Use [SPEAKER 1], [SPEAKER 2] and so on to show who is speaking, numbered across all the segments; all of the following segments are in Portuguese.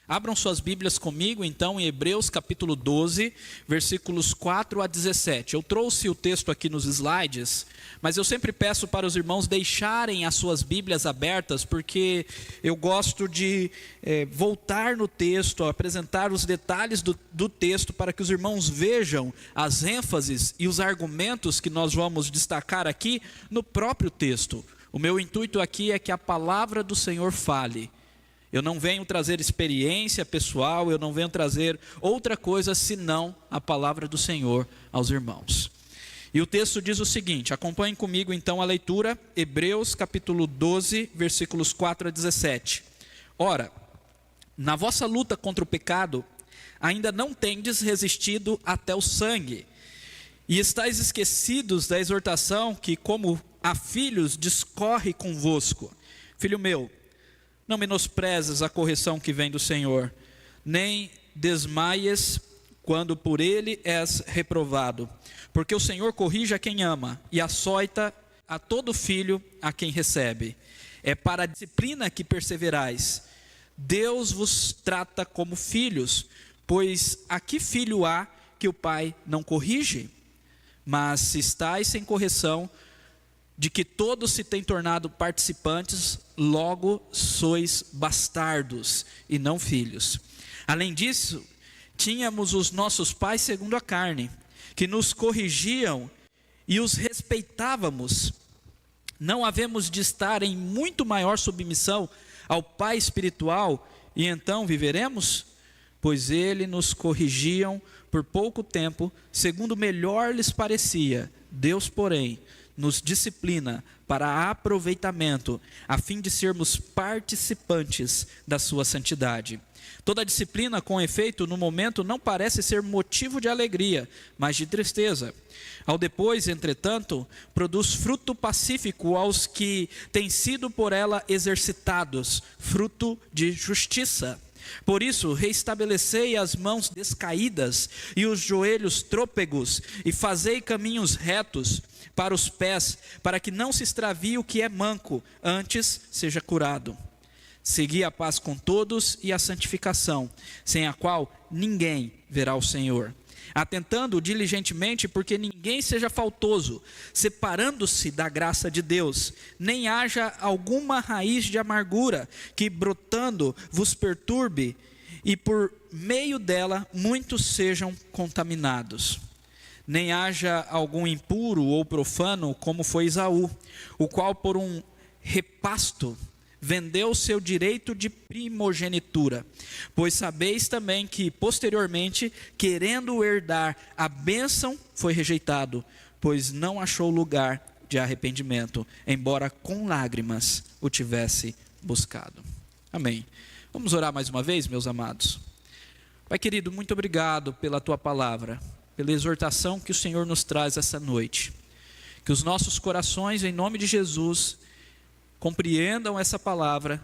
[SPEAKER 1] Abram suas Bíblias comigo, então, em Hebreus capítulo 12, versículos 4 a 17. Eu trouxe o texto aqui nos slides, mas eu sempre peço para os irmãos deixarem as suas Bíblias abertas, porque eu gosto de voltar no texto, apresentar os detalhes do texto, para que os irmãos vejam as ênfases e os argumentos que nós vamos destacar aqui no próprio texto. O meu intuito aqui é que a palavra do Senhor fale. Eu não venho trazer experiência pessoal, eu não venho trazer outra coisa senão a palavra do Senhor aos irmãos. E o texto diz o seguinte, acompanhem comigo então a leitura, Hebreus capítulo 12, versículos 4 a 17. Ora, na vossa luta contra o pecado, ainda não tendes resistido até o sangue, e estáis esquecidos da exortação que, como a filhos, discorre convosco. Filho meu, não menosprezes a correção que vem do Senhor, nem desmaies quando por ele és reprovado. Porque o Senhor corrige a quem ama e açoita a todo filho a quem recebe. É para a disciplina que perseverais. Deus vos trata como filhos, pois a que filho há que o pai não corrige? Mas se estáis sem correção, de que todos se têm tornado participantes, logo sois bastardos e não filhos. Além disso, tínhamos os nossos pais segundo a carne, que nos corrigiam e os respeitávamos. Não havemos de estar em muito maior submissão ao Pai espiritual, e então viveremos? Pois ele nos corrigiam por pouco tempo, segundo melhor lhes parecia. Deus, porém, nos disciplina para aproveitamento, a fim de sermos participantes da sua santidade. Toda disciplina, com efeito, no momento não parece ser motivo de alegria, mas de tristeza. Ao depois, entretanto, produz fruto pacífico aos que têm sido por ela exercitados, fruto de justiça. Por isso, reestabelecei as mãos descaídas e os joelhos trôpegos, e fazei caminhos retos para os pés, para que não se extravie o que é manco, antes seja curado. Segui a paz com todos e a santificação, sem a qual ninguém verá o Senhor. Atentando diligentemente, porque ninguém seja faltoso, separando-se da graça de Deus, nem haja alguma raiz de amargura, que brotando vos perturbe, e por meio dela muitos sejam contaminados. Nem haja algum impuro ou profano, como foi Esaú, o qual por um repasto vendeu o seu direito de primogenitura. Pois sabeis também que, posteriormente, querendo herdar a bênção, foi rejeitado, pois não achou lugar de arrependimento, embora com lágrimas o tivesse buscado. Amém. Vamos orar mais uma vez, meus amados. Pai querido, muito obrigado pela tua palavra, pela exortação que o Senhor nos traz essa noite. Que os nossos corações, em nome de Jesus, compreendam essa palavra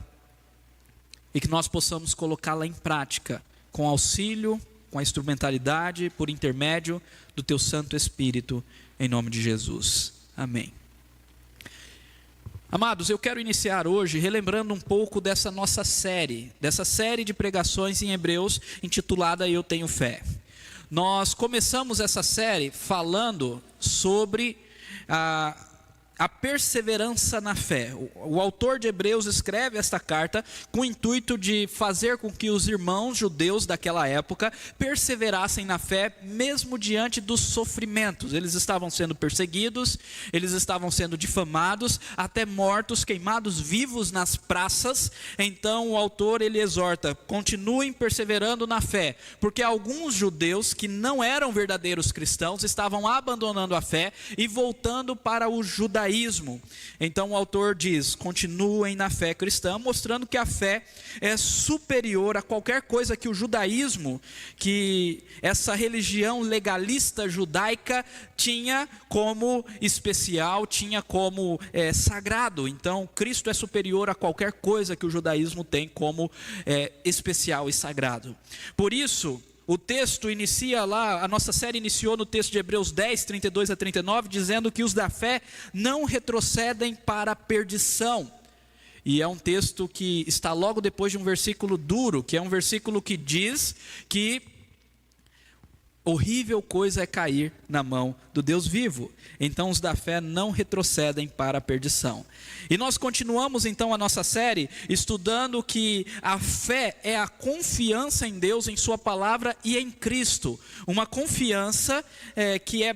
[SPEAKER 1] e que nós possamos colocá-la em prática, com auxílio, com a instrumentalidade, por intermédio do teu Santo Espírito, em nome de Jesus. Amém. Amados, eu quero iniciar hoje relembrando um pouco dessa nossa série, de pregações em Hebreus, intitulada Eu Tenho Fé. Nós começamos essa série falando sobre a perseverança na fé. O autor de Hebreus escreve esta carta com o intuito de fazer com que os irmãos judeus daquela época perseverassem na fé, mesmo diante dos sofrimentos. Eles estavam sendo perseguidos, eles estavam sendo difamados, até mortos, queimados vivos nas praças. Então o autor ele exorta: continuem perseverando na fé, porque alguns judeus que não eram verdadeiros cristãos estavam abandonando a fé e voltando para o judaísmo. Então o autor diz: continuem na fé cristã, mostrando que a fé é superior a qualquer coisa que o judaísmo, que essa religião legalista judaica tinha como especial, tinha como sagrado. Então Cristo é superior a qualquer coisa que o judaísmo tem como especial e sagrado. Por isso, o texto inicia lá, a nossa série iniciou no texto de Hebreus 10, 32 a 39, dizendo que os da fé não retrocedem para a perdição. E é um texto que está logo depois de um versículo duro, que é um versículo que diz que horrível coisa é cair na mão do Deus vivo. Então os da fé não retrocedem para a perdição. E nós continuamos então a nossa série estudando que a fé é a confiança em Deus, em sua palavra e em Cristo. Uma confiança que é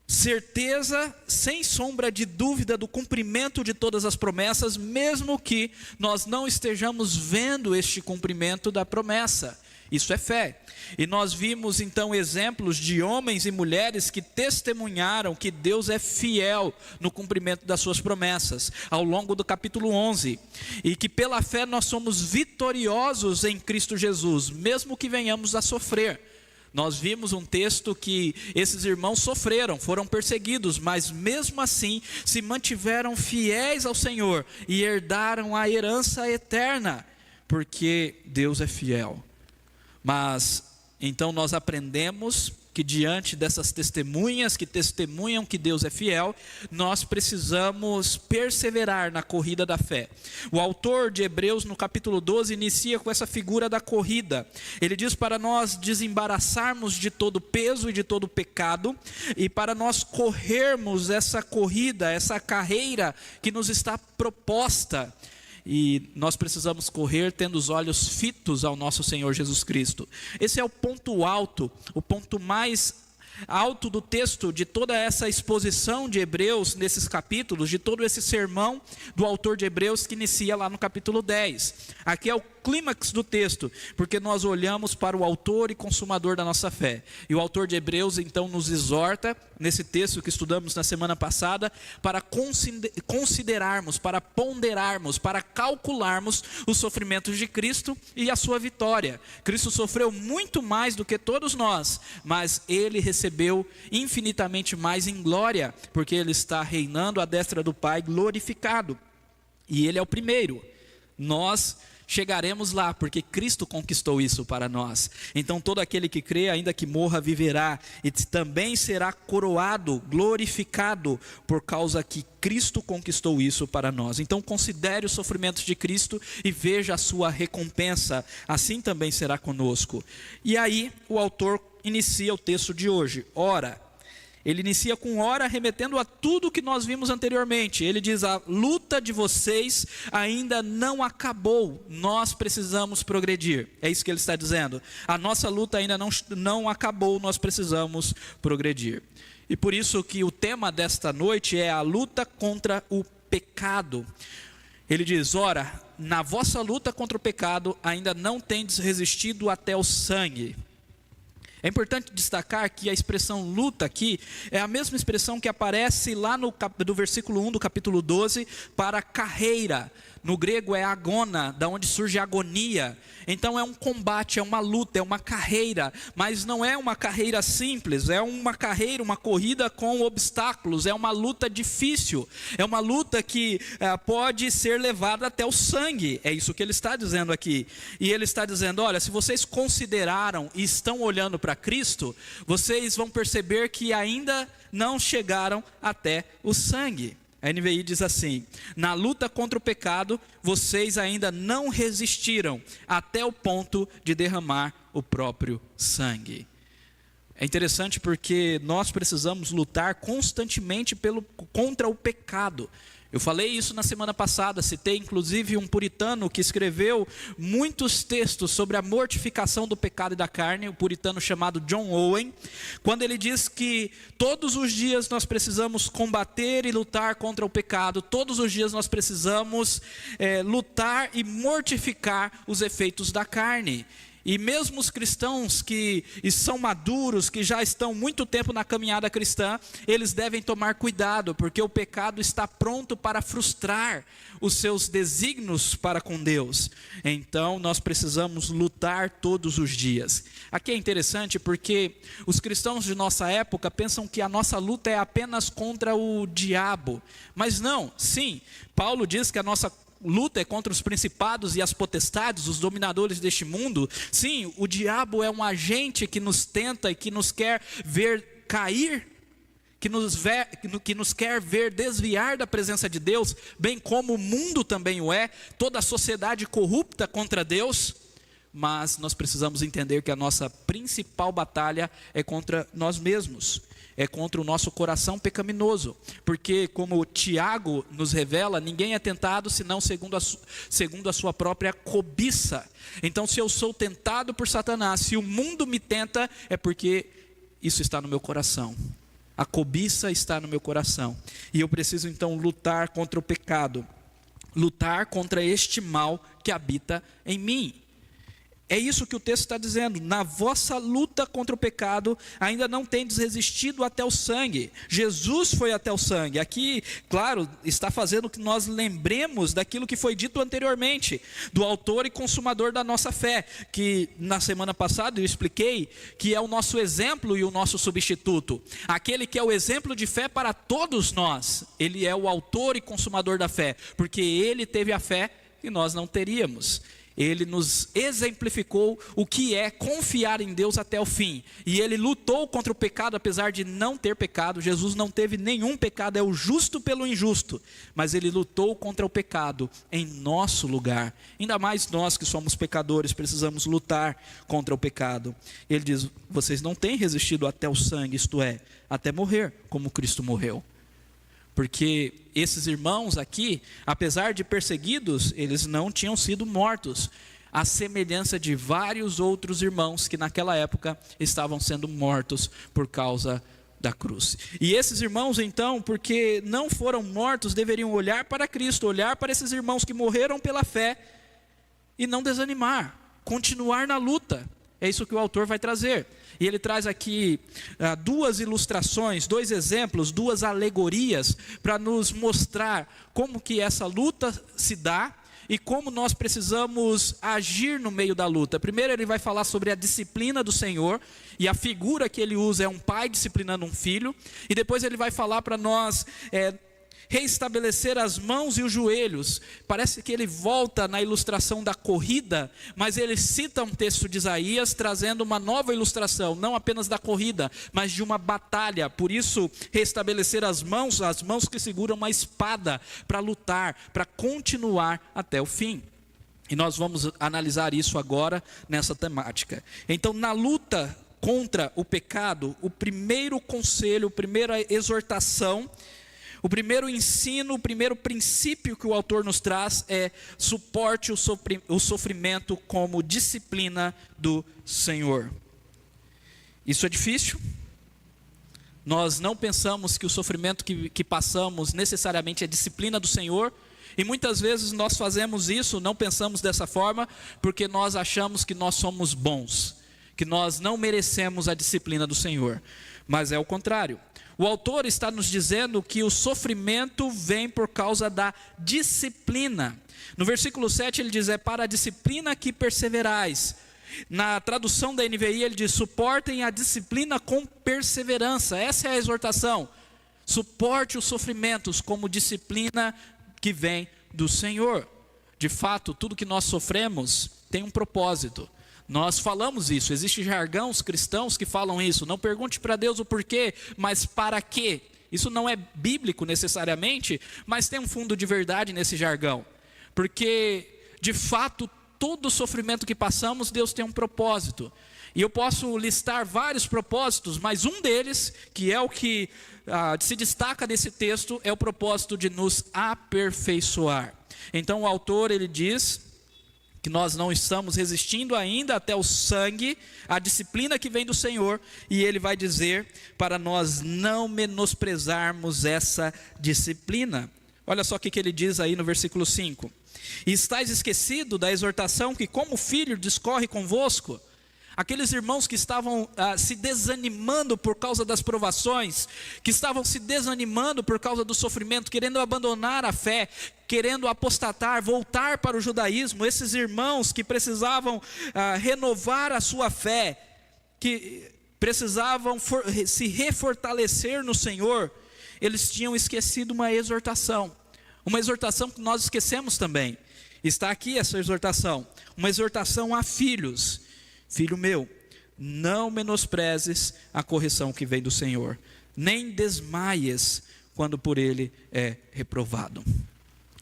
[SPEAKER 1] certeza, sem sombra de dúvida, do cumprimento de todas as promessas, mesmo que nós não estejamos vendo este cumprimento da promessa. Isso é fé. E nós vimos então exemplos de homens e mulheres que testemunharam que Deus é fiel no cumprimento das suas promessas, ao longo do capítulo 11. E que pela fé nós somos vitoriosos em Cristo Jesus, mesmo que venhamos a sofrer. Nós vimos um texto que esses irmãos sofreram, foram perseguidos, mas mesmo assim se mantiveram fiéis ao Senhor e herdaram a herança eterna, porque Deus é fiel. Mas então nós aprendemos que diante dessas testemunhas que testemunham que Deus é fiel, nós precisamos perseverar na corrida da fé. O autor de Hebreus no capítulo 12 inicia com essa figura da corrida. Ele diz para nós desembaraçarmos de todo peso e de todo pecado, e para nós corrermos essa corrida, essa carreira que nos está proposta. E nós precisamos correr tendo os olhos fitos ao nosso Senhor Jesus Cristo. Esse é o ponto alto, o ponto mais alto do texto, de toda essa exposição de Hebreus nesses capítulos, de todo esse sermão do autor de Hebreus que inicia lá no capítulo 10. Aqui é o clímax do texto, porque nós olhamos para o autor e consumador da nossa fé. E o autor de Hebreus então nos exorta, nesse texto que estudamos na semana passada, para considerarmos, para ponderarmos, para calcularmos os sofrimentos de Cristo e a sua vitória. Cristo sofreu muito mais do que todos nós, mas ele recebeu infinitamente mais em glória, porque ele está reinando à destra do Pai glorificado. E ele é o primeiro. Nós chegaremos lá, porque Cristo conquistou isso para nós. Então todo aquele que crê, ainda que morra, viverá, e também será coroado, glorificado, por causa que Cristo conquistou isso para nós. Então considere os sofrimentos de Cristo e veja a sua recompensa, assim também será conosco. E aí o autor inicia o texto de hoje. Ora, ele inicia com ora, remetendo a tudo que nós vimos anteriormente. Ele diz: a luta de vocês ainda não acabou, nós precisamos progredir. É isso que ele está dizendo. A nossa luta ainda não acabou, nós precisamos progredir. E por isso que o tema desta noite é a luta contra o pecado. Ele diz: ora, na vossa luta contra o pecado ainda não tendes resistido até o sangue. É importante destacar que a expressão luta aqui é a mesma expressão que aparece lá do versículo 1 do capítulo 12 para carreira. No grego é agona, da onde surge agonia. Então é um combate, é uma luta, é uma carreira, mas não é uma carreira simples, é uma carreira, uma corrida com obstáculos, é uma luta difícil, é uma luta que pode ser levada até o sangue. É isso que ele está dizendo aqui. E ele está dizendo: olha, se vocês consideraram e estão olhando para Cristo, vocês vão perceber que ainda não chegaram até o sangue. A NVI diz assim: na luta contra o pecado, vocês ainda não resistiram até o ponto de derramar o próprio sangue. É interessante porque nós precisamos lutar constantemente contra o pecado. Eu falei isso na semana passada, citei inclusive um puritano que escreveu muitos textos sobre a mortificação do pecado e da carne, o puritano chamado John Owen, quando ele diz que todos os dias nós precisamos combater e lutar contra o pecado, todos os dias nós precisamos lutar e mortificar os efeitos da carne. E mesmo os cristãos que são maduros, que já estão muito tempo na caminhada cristã, eles devem tomar cuidado, porque o pecado está pronto para frustrar os seus desígnios para com Deus. Então nós precisamos lutar todos os dias. Aqui é interessante porque os cristãos de nossa época pensam que a nossa luta é apenas contra o diabo. Mas não, sim, Paulo diz que a nossa luta é contra os principados e as potestades, os dominadores deste mundo. Sim, o diabo é um agente que nos tenta e que nos quer ver cair. que nos quer ver desviar da presença de Deus, bem como o mundo também o é, toda a sociedade corrupta contra Deus. Mas nós precisamos entender que a nossa principal batalha é contra nós mesmos, é contra o nosso coração pecaminoso, porque como Tiago nos revela, ninguém é tentado senão segundo a sua própria cobiça. Então, se eu sou tentado por Satanás, se o mundo me tenta, é porque isso está no meu coração. A cobiça está no meu coração, e eu preciso então lutar contra o pecado, lutar contra este mal que habita em mim. É isso que o texto está dizendo: na vossa luta contra o pecado, ainda não tendes resistido até o sangue. Jesus foi até o sangue. Aqui, claro, está fazendo que nós lembremos daquilo que foi dito anteriormente, do autor e consumador da nossa fé, que na semana passada eu expliquei que é o nosso exemplo e o nosso substituto. Aquele que é o exemplo de fé para todos nós, ele é o autor e consumador da fé, porque ele teve a fé que nós não teríamos. Ele nos exemplificou o que é confiar em Deus até o fim. E ele lutou contra o pecado, apesar de não ter pecado. Jesus não teve nenhum pecado, é o justo pelo injusto. Mas ele lutou contra o pecado em nosso lugar. Ainda mais nós que somos pecadores, precisamos lutar contra o pecado. Ele diz: vocês não têm resistido até o sangue, isto é, até morrer, como Cristo morreu. Porque esses irmãos aqui, apesar de perseguidos, eles não tinham sido mortos, à semelhança de vários outros irmãos que naquela época estavam sendo mortos por causa da cruz. E esses irmãos então, porque não foram mortos, deveriam olhar para Cristo, olhar para esses irmãos que morreram pela fé e não desanimar, continuar na luta. É isso que o autor vai trazer. E ele traz aqui duas ilustrações, dois exemplos, duas alegorias, para nos mostrar como que essa luta se dá e como nós precisamos agir no meio da luta. Primeiro ele vai falar sobre a disciplina do Senhor, e a figura que ele usa é um pai disciplinando um filho. E depois ele vai falar para nós reestabelecer as mãos e os joelhos. Parece que ele volta na ilustração da corrida, mas ele cita um texto de Isaías, trazendo uma nova ilustração, não apenas da corrida, mas de uma batalha. Por isso, reestabelecer as mãos que seguram uma espada, para lutar, para continuar até o fim. E nós vamos analisar isso agora nessa temática. Então, na luta contra o pecado, o primeiro conselho, a primeira exortação, o primeiro ensino, o primeiro princípio que o autor nos traz é: suporte o sofrimento como disciplina do Senhor. Isso é difícil. Nós não pensamos que o sofrimento que passamos necessariamente é disciplina do Senhor. E muitas vezes nós fazemos isso, não pensamos dessa forma, porque nós achamos que nós somos bons, que nós não merecemos a disciplina do Senhor. Mas é o contrário. O autor está nos dizendo que o sofrimento vem por causa da disciplina. No versículo 7 ele diz: é para a disciplina que perseverais. Na tradução da NVI ele diz: suportem a disciplina com perseverança. Essa é a exortação. Suporte os sofrimentos como disciplina que vem do Senhor. De fato, tudo que nós sofremos tem um propósito. Nós falamos isso, existe jargões cristãos que falam isso. Não pergunte para Deus o porquê, mas para quê. Isso não é bíblico necessariamente, mas tem um fundo de verdade nesse jargão. Porque, de fato, todo sofrimento que passamos, Deus tem um propósito. E eu posso listar vários propósitos, mas um deles, que é o que se destaca nesse texto, é o propósito de nos aperfeiçoar. Então o autor ele diz que nós não estamos resistindo ainda até o sangue, a disciplina que vem do Senhor, e ele vai dizer para nós não menosprezarmos essa disciplina. Olha só o que ele diz aí no versículo 5: e estáis esquecido da exortação que como filho discorre convosco. Aqueles irmãos que estavam se desanimando por causa das provações, que estavam se desanimando por causa do sofrimento, querendo abandonar a fé, querendo apostatar, voltar para o judaísmo. Esses irmãos que precisavam renovar a sua fé, que precisavam se refortalecer no Senhor, eles tinham esquecido uma exortação que nós esquecemos também. Está aqui essa exortação, uma exortação a filhos. Filho meu, não menosprezes a correção que vem do Senhor. nem desmaies quando por ele é reprovado.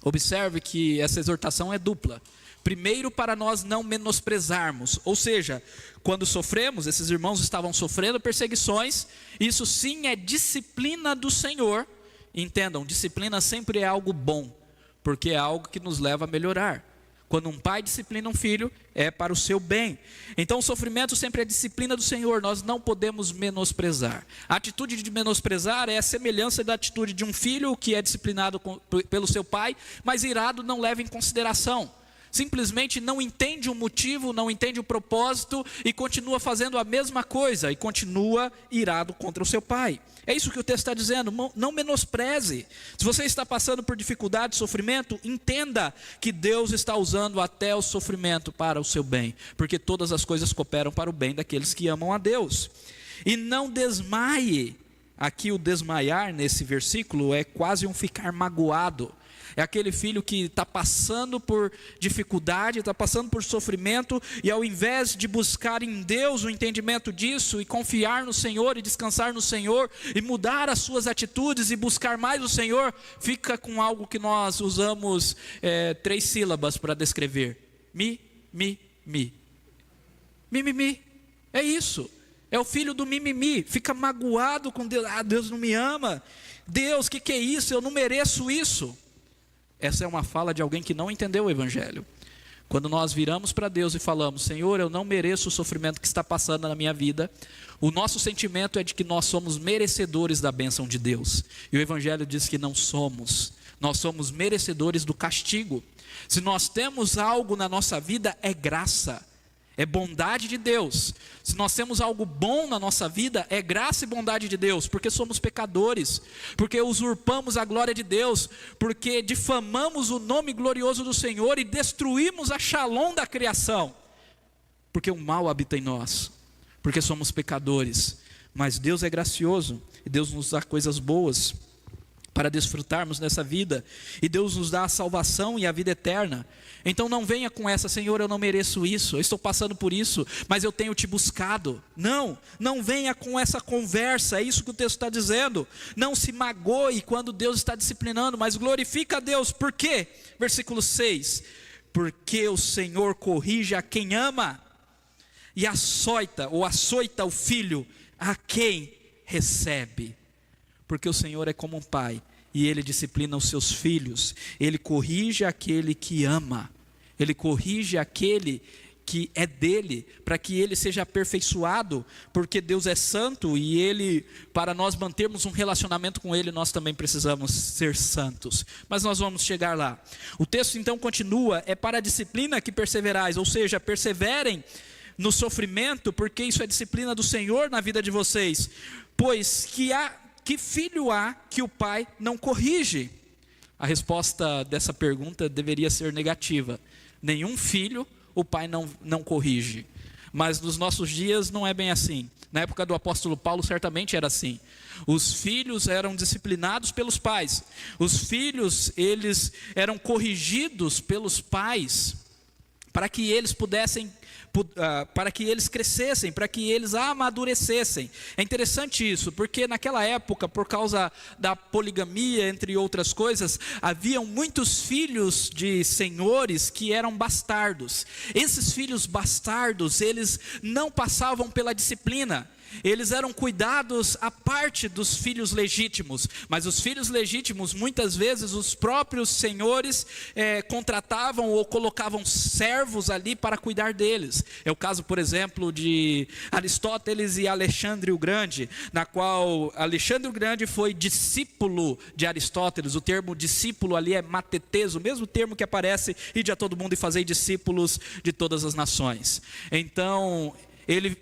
[SPEAKER 1] Observe que essa exortação é dupla. Primeiro, para nós não menosprezarmos, ou seja, quando sofremos, esses irmãos estavam sofrendo perseguições, isso sim é disciplina do Senhor. Entendam, disciplina sempre é algo bom, porque é algo que nos leva a melhorar. Quando um pai disciplina um filho, é para o seu bem. Então o sofrimento sempre é disciplina do Senhor, nós não podemos menosprezar. A atitude de menosprezar é a semelhança da atitude de um filho que é disciplinado pelo seu pai, mas irado não leva em consideração. Simplesmente não entende o motivo, não entende o propósito e continua fazendo a mesma coisa e continua irado contra o seu pai. É isso que o texto está dizendo, não menospreze. Se você está passando por dificuldade, sofrimento, entenda que Deus está usando até o sofrimento para o seu bem, porque todas as coisas cooperam para o bem daqueles que amam a Deus. E não desmaie. Aqui o desmaiar nesse versículo é quase um ficar magoado. É aquele filho que está passando por dificuldade, está passando por sofrimento, e ao invés de buscar em Deus o entendimento disso, e confiar no Senhor, e descansar no Senhor, e mudar as suas atitudes, e buscar mais o Senhor, fica com algo que nós usamos 3 sílabas para descrever: mi. Mimimi, é isso. É o filho do mimimi, fica magoado com Deus. Deus não me ama. Deus, que é isso? Eu não mereço isso. Essa é uma fala de alguém que não entendeu o Evangelho. Quando nós viramos para Deus e falamos: Senhor, eu não mereço o sofrimento que está passando na minha vida, o nosso sentimento é de que nós somos merecedores da bênção de Deus. E o Evangelho diz que não somos. Nós somos merecedores do castigo. Se nós temos algo na nossa vida, é graça. É bondade de Deus. Se nós temos algo bom na nossa vida, é graça e bondade de Deus, porque somos pecadores, porque usurpamos a glória de Deus, porque difamamos o nome glorioso do Senhor e destruímos a Shalom da criação, porque o mal habita em nós, porque somos pecadores. Mas Deus é gracioso, e Deus nos dá coisas boas para desfrutarmos nessa vida, e Deus nos dá a salvação e a vida eterna. Então não venha com essa: Senhor, eu não mereço isso, eu estou passando por isso, mas eu tenho te buscado. Não venha com essa conversa, é isso que o texto está dizendo. Não se magoe quando Deus está disciplinando, mas glorifica a Deus. Por quê? Versículo 6, porque o Senhor corrige a quem ama, e açoita o filho a quem recebe. Porque o Senhor é como um pai, e Ele disciplina os seus filhos. Ele corrige aquele que ama, Ele corrige aquele que é dele, para que ele seja aperfeiçoado, porque Deus é santo, e Ele, para nós mantermos um relacionamento com Ele, nós também precisamos ser santos. Mas nós vamos chegar lá. O texto então continua: é para a disciplina que perseverais, ou seja, perseverem no sofrimento, porque isso é disciplina do Senhor na vida de vocês. Pois que filho há que o pai não corrige? A resposta dessa pergunta deveria ser negativa. Nenhum filho o pai não corrige. Mas nos nossos dias não é bem assim. Na época do apóstolo Paulo certamente era assim. Os filhos eram disciplinados pelos pais. Os filhos, eles eram corrigidos pelos pais, para que eles para que eles crescessem, para que eles amadurecessem. É interessante isso, porque naquela época, por causa da poligamia, entre outras coisas, haviam muitos filhos de senhores que eram bastardos. Esses filhos bastardos, eles não passavam pela disciplina. Eles eram cuidados à parte dos filhos legítimos, mas os filhos legítimos, muitas vezes os próprios senhores contratavam ou colocavam servos ali para cuidar deles. É o caso, por exemplo, de Aristóteles e Alexandre o Grande, na qual Alexandre o Grande foi discípulo de Aristóteles. O termo discípulo ali é matetes, o mesmo termo que aparece: ide a todo mundo e fazei discípulos de todas as nações. Então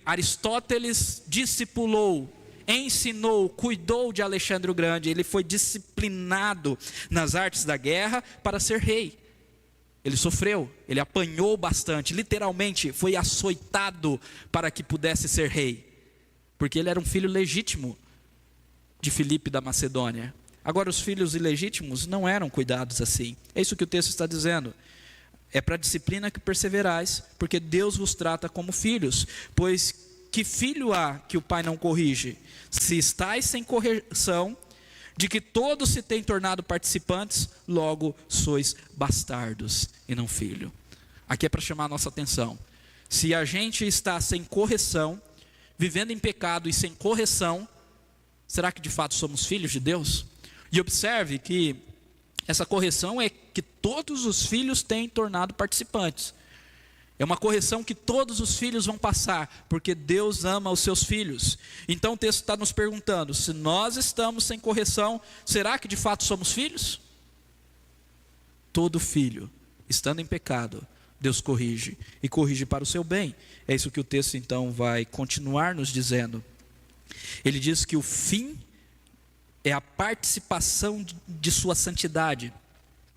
[SPEAKER 1] Aristóteles discipulou, ensinou, cuidou de Alexandre o Grande. Ele foi disciplinado nas artes da guerra para ser rei. Ele sofreu, ele apanhou bastante, literalmente foi açoitado para que pudesse ser rei, porque ele era um filho legítimo de Filipe da Macedônia. Agora, os filhos ilegítimos não eram cuidados assim. É isso que o texto está dizendo. É para a disciplina que perseverais, porque Deus vos trata como filhos. Pois que filho há que o pai não corrige? Se estáis sem correção, de que todos se têm tornado participantes, logo sois bastardos e não filho. Aqui é para chamar a nossa atenção. Se a gente está sem correção, vivendo em pecado e sem correção, será que de fato somos filhos de Deus? E observe que essa correção é que todos os filhos têm tornado participantes. É uma correção que todos os filhos vão passar, porque Deus ama os seus filhos. Então o texto está nos perguntando, se nós estamos sem correção, será que de fato somos filhos? Todo filho, estando em pecado, Deus corrige, e corrige para o seu bem. É isso que o texto então vai continuar nos dizendo. Ele diz que o fim é a participação de sua santidade,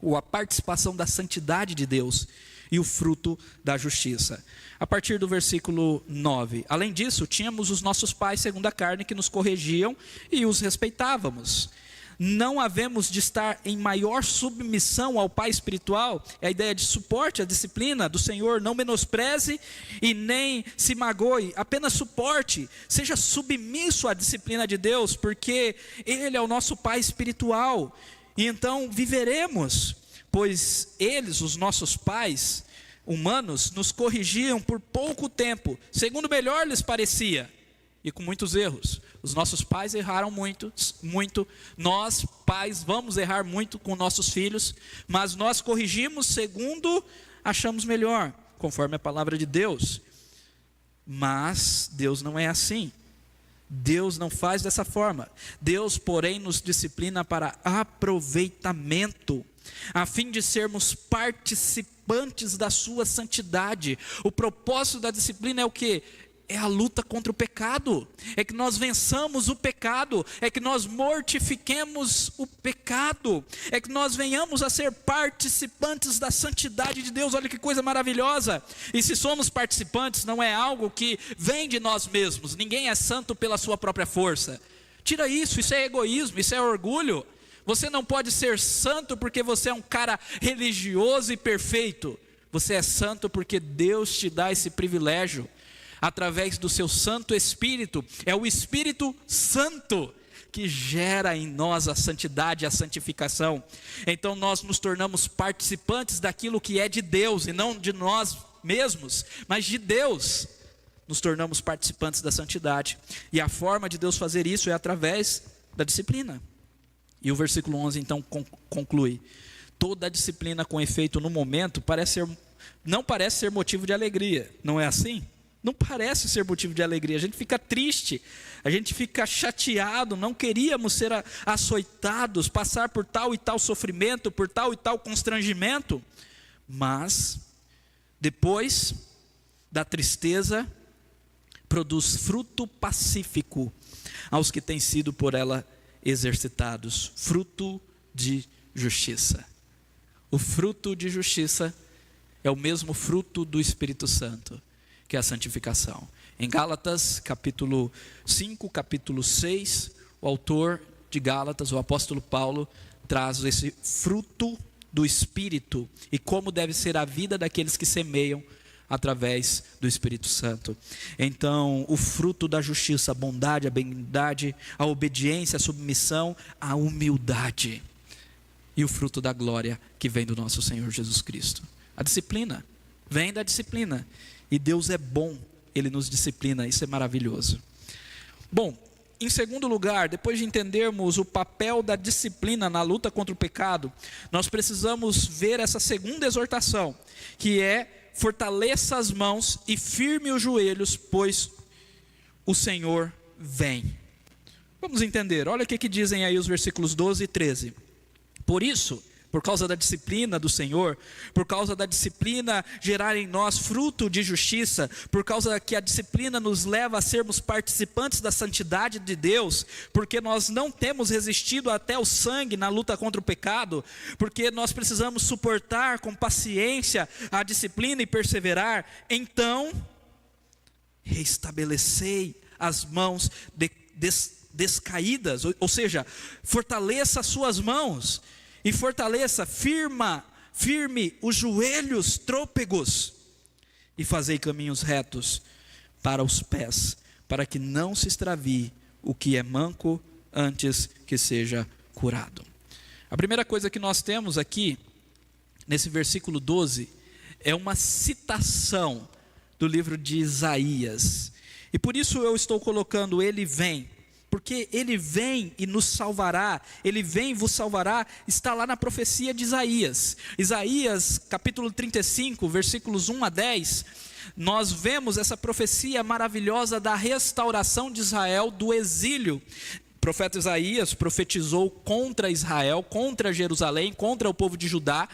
[SPEAKER 1] ou a participação da santidade de Deus, e o fruto da justiça. A partir do versículo 9. Além disso, tínhamos os nossos pais segundo a carne que nos corrigiam e os respeitávamos. Não havemos de estar em maior submissão ao pai espiritual? É a ideia de suporte, a disciplina do Senhor. Não menospreze e nem se magoe, apenas suporte. Seja submisso à disciplina de Deus, porque Ele é o nosso pai espiritual. E então viveremos. Pois eles, os nossos pais humanos, nos corrigiam por pouco tempo, segundo melhor lhes parecia, e com muitos erros. Os nossos pais erraram muito. Nós, pais, vamos errar muito com nossos filhos, mas nós corrigimos segundo achamos melhor, conforme a palavra de Deus. Mas Deus não é assim. Deus não faz dessa forma. Deus, porém, nos disciplina para aproveitamento, a fim de sermos participantes da sua santidade. O propósito da disciplina é o quê? É a luta contra o pecado, é que nós vençamos o pecado, é que nós mortifiquemos o pecado, é que nós venhamos a ser participantes da santidade de Deus. Olha que coisa maravilhosa. E se somos participantes, não é algo que vem de nós mesmos. Ninguém é santo pela sua própria força. Tira isso, isso é egoísmo, isso é orgulho. Você não pode ser santo porque você é um cara religioso e perfeito. Você é santo porque Deus te dá esse privilégio, através do seu Santo Espírito. É o Espírito Santo que gera em nós a santidade, a santificação. Então nós nos tornamos participantes daquilo que é de Deus, e não de nós mesmos, mas de Deus. Nos tornamos participantes da santidade, e a forma de Deus fazer isso é através da disciplina. E o versículo 11 então conclui: toda a disciplina com efeito no momento não parece ser motivo de alegria. Não é assim? Não parece ser motivo de alegria. A gente fica triste, a gente fica chateado. Não queríamos ser açoitados, passar por tal e tal sofrimento, por tal e tal constrangimento. Mas depois da tristeza produz fruto pacífico aos que têm sido por ela exercitados, fruto de justiça. O fruto de justiça é o mesmo fruto do Espírito Santo, que é a santificação. Em Gálatas, capítulo 5, capítulo 6, o autor de Gálatas, o apóstolo Paulo, traz esse fruto do Espírito e como deve ser a vida daqueles que semeiam através do Espírito Santo. Então, o fruto da justiça, a bondade, a benignidade, a obediência, a submissão, a humildade, e o fruto da glória que vem do nosso Senhor Jesus Cristo. A disciplina vem da disciplina, e Deus é bom, Ele nos disciplina, isso é maravilhoso. Bom, em segundo lugar, depois de entendermos o papel da disciplina na luta contra o pecado, nós precisamos ver essa segunda exortação, que é: fortaleça as mãos e firme os joelhos, pois o Senhor vem. Vamos entender, olha o que dizem aí os versículos 12 e 13. Por isso, por causa da disciplina do Senhor, por causa da disciplina gerar em nós fruto de justiça, por causa que a disciplina nos leva a sermos participantes da santidade de Deus, porque nós não temos resistido até o sangue na luta contra o pecado, porque nós precisamos suportar com paciência a disciplina e perseverar, então restabelecei as mãos descaídas, ou seja, fortaleça as suas mãos, e fortaleça, firme os joelhos trôpegos, e fazei caminhos retos para os pés, para que não se extravie o que é manco antes que seja curado. A primeira coisa que nós temos aqui, nesse versículo 12, é uma citação do livro de Isaías. E por isso eu estou colocando ele vem, porque ele vem e nos salvará, ele vem e vos salvará, está lá na profecia de Isaías. Isaías capítulo 35, versículos 1 a 10, nós vemos essa profecia maravilhosa da restauração de Israel do exílio. O profeta Isaías profetizou contra Israel, contra Jerusalém, contra o povo de Judá,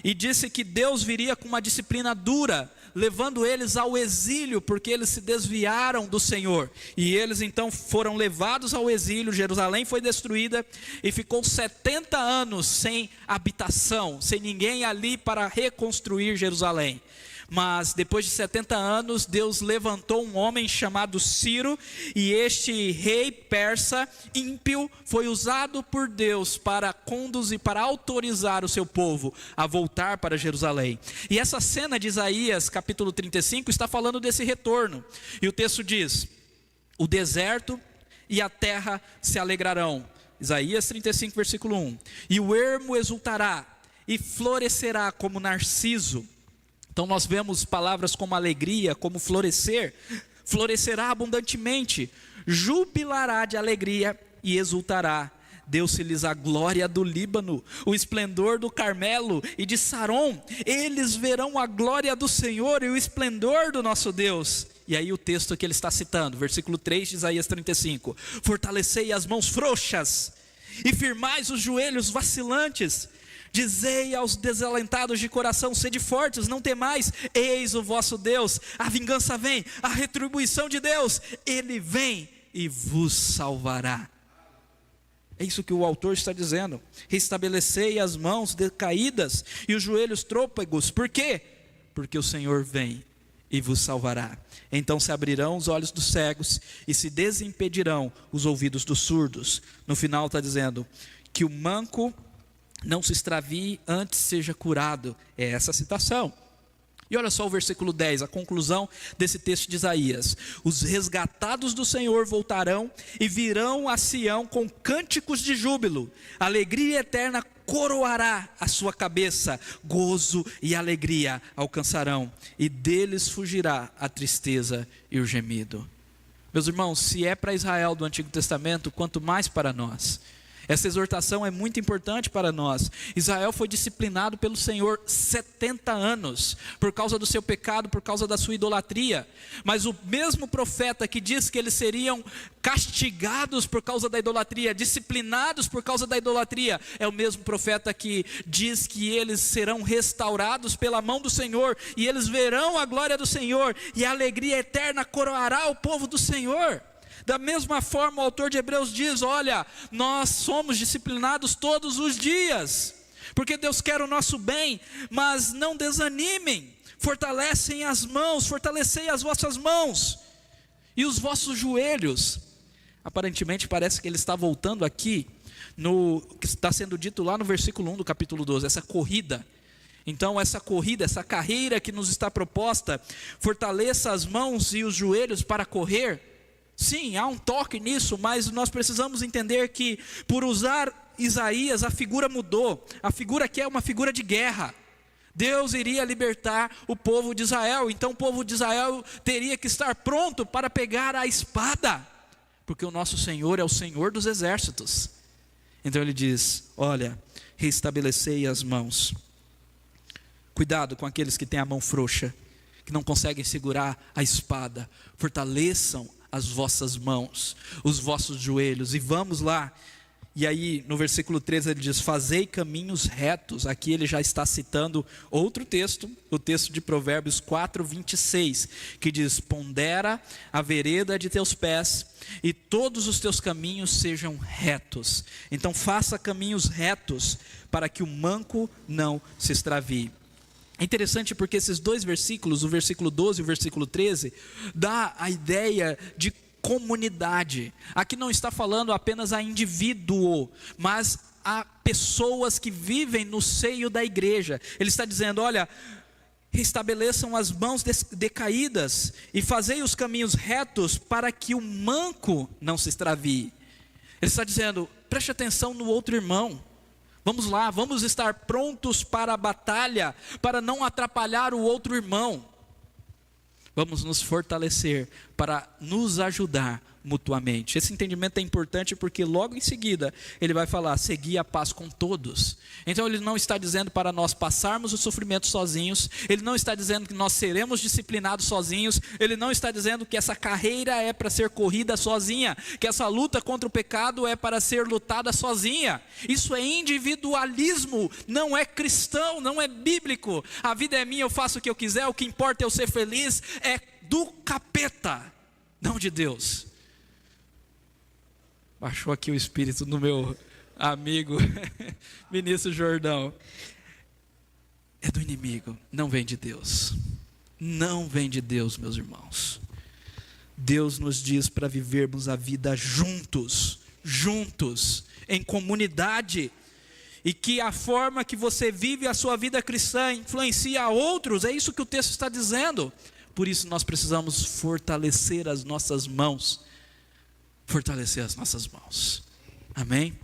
[SPEAKER 1] e disse que Deus viria com uma disciplina dura, levando eles ao exílio, porque eles se desviaram do Senhor. E eles então foram levados ao exílio, Jerusalém foi destruída, e ficou 70 anos sem habitação, sem ninguém ali para reconstruir Jerusalém. Mas depois de 70 anos, Deus levantou um homem chamado Ciro, e este rei persa ímpio foi usado por Deus para conduzir, para autorizar o seu povo a voltar para Jerusalém. E essa cena de Isaías capítulo 35 está falando desse retorno. E o texto diz: o deserto e a terra se alegrarão. Isaías 35 versículo 1. E o ermo exultará e florescerá como narciso. Então nós vemos palavras como alegria, como florescer. Florescerá abundantemente, jubilará de alegria e exultará. Deu-se-lhes a glória do Líbano, o esplendor do Carmelo e de Saron. Eles verão a glória do Senhor e o esplendor do nosso Deus. E aí o texto que ele está citando, versículo 3 de Isaías 35. Fortalecei as mãos frouxas e firmais os joelhos vacilantes. Dizei aos desalentados de coração: sede fortes, não temais, eis o vosso Deus. A vingança vem, a retribuição de Deus, ele vem e vos salvará. É isso que o autor está dizendo. Restabelecei as mãos decaídas e os joelhos trôpegos. Por quê? Porque o Senhor vem e vos salvará. Então se abrirão os olhos dos cegos e se desimpedirão os ouvidos dos surdos. No final está dizendo que o manco não se extravie, antes seja curado. É essa a citação. E olha só o versículo 10, a conclusão desse texto de Isaías. Os resgatados do Senhor voltarão e virão a Sião com cânticos de júbilo. Alegria eterna coroará a sua cabeça, gozo e alegria alcançarão, e deles fugirá a tristeza e o gemido. Meus irmãos, se é para Israel do Antigo Testamento, quanto mais para nós. Essa exortação é muito importante para nós. Israel foi disciplinado pelo Senhor 70 anos, por causa do seu pecado, por causa da sua idolatria. Mas o mesmo profeta que diz que eles seriam castigados por causa da idolatria, disciplinados por causa da idolatria, é o mesmo profeta que diz que eles serão restaurados pela mão do Senhor, e eles verão a glória do Senhor, e a alegria eterna coroará o povo do Senhor. Da mesma forma, o autor de Hebreus diz: olha, nós somos disciplinados todos os dias, porque Deus quer o nosso bem, mas não desanimem, fortalecem as mãos, fortalecei as vossas mãos, e os vossos joelhos. Aparentemente parece que ele está voltando aqui, no que está sendo dito lá no versículo 1 do capítulo 12, essa corrida. Então essa corrida, essa carreira que nos está proposta, fortaleça as mãos e os joelhos para correr. Sim, há um toque nisso, mas nós precisamos entender que, por usar Isaías, a figura mudou. A figura aqui é uma figura de guerra. Deus iria libertar o povo de Israel, então o povo de Israel teria que estar pronto para pegar a espada, porque o nosso Senhor é o Senhor dos exércitos. Então ele diz: olha, restabelecei as mãos. Cuidado com aqueles que têm a mão frouxa, que não conseguem segurar a espada. Fortaleçam as vossas mãos, os vossos joelhos. E vamos lá, e aí no versículo 13 ele diz: fazei caminhos retos. Aqui ele já está citando outro texto, o texto de Provérbios 4, 26, que diz: pondera a vereda de teus pés, e todos os teus caminhos sejam retos. Então faça caminhos retos, para que o manco não se extravie. É interessante porque esses dois versículos, o versículo 12 e o versículo 13, dá a ideia de comunidade. Aqui não está falando apenas a indivíduo, mas a pessoas que vivem no seio da igreja. Ele está dizendo: olha, restabeleçam as mãos decaídas e fazei os caminhos retos para que o manco não se extravie. Ele está dizendo, preste atenção no outro irmão. Vamos lá, vamos estar prontos para a batalha, para não atrapalhar o outro irmão. Vamos nos fortalecer para nos ajudar mutuamente. Esse entendimento é importante porque logo em seguida ele vai falar, segui a paz com todos. Então ele não está dizendo para nós passarmos o sofrimento sozinhos, ele não está dizendo que nós seremos disciplinados sozinhos, ele não está dizendo que essa carreira é para ser corrida sozinha, que essa luta contra o pecado é para ser lutada sozinha. Isso é individualismo, não é cristão, não é bíblico. A vida é minha, eu faço o que eu quiser, o que importa é eu ser feliz, é do capeta, não de Deus. Baixou aqui o espírito do meu amigo ministro Jordão. É do inimigo, não vem de Deus. Não vem de Deus, meus irmãos. Deus nos diz para vivermos a vida juntos, em comunidade. E que a forma que você vive a sua vida cristã influencia a outros, é isso que o texto está dizendo. Por isso nós precisamos fortalecer as nossas mãos. Fortalecer as nossas mãos. Amém?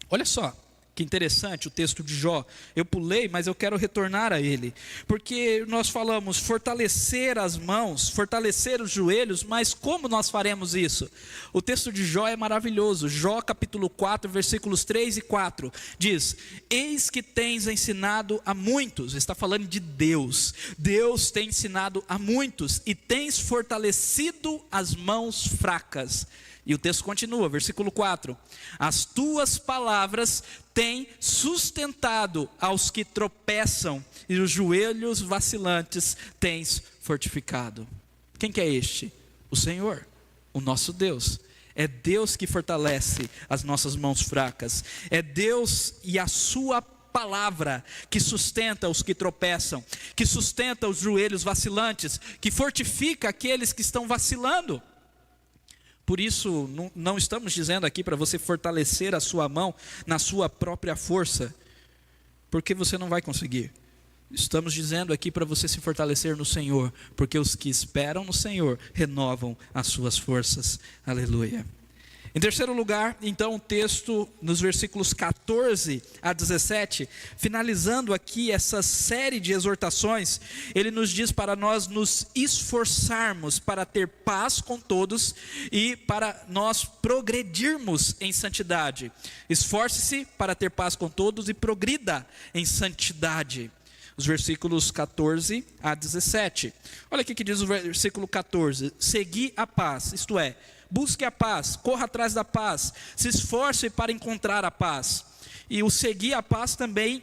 [SPEAKER 1] Olha só, que interessante o texto de Jó. Eu pulei, mas eu quero retornar a ele. Porque nós falamos fortalecer as mãos, fortalecer os joelhos, mas como nós faremos isso? O texto de Jó é maravilhoso. Jó capítulo 4, versículos 3 e 4. Diz, eis que tens ensinado a muitos. Está falando de Deus. Deus tem ensinado a muitos e tens fortalecido as mãos fracas. E o texto continua, versículo 4. As tuas palavras têm sustentado aos que tropeçam, e os joelhos vacilantes tens fortificado. Quem que é este? O Senhor, o nosso Deus. É Deus que fortalece as nossas mãos fracas. É Deus e a sua palavra que sustenta os que tropeçam, que sustenta os joelhos vacilantes, que fortifica aqueles que estão vacilando. Por isso, não estamos dizendo aqui para você fortalecer a sua mão na sua própria força, porque você não vai conseguir. Estamos dizendo aqui para você se fortalecer no Senhor, porque os que esperam no Senhor renovam as suas forças. Aleluia. Em terceiro lugar, então, o texto nos versículos 14 a 17, finalizando aqui essa série de exortações, ele nos diz para nós nos esforçarmos para ter paz com todos e para nós progredirmos em santidade. Esforce-se para ter paz com todos e progrida em santidade. Os versículos 14 a 17. Olha aqui que diz o versículo 14. Segui a paz, isto é, busque a paz, corra atrás da paz, se esforce para encontrar a paz. E o seguir a paz também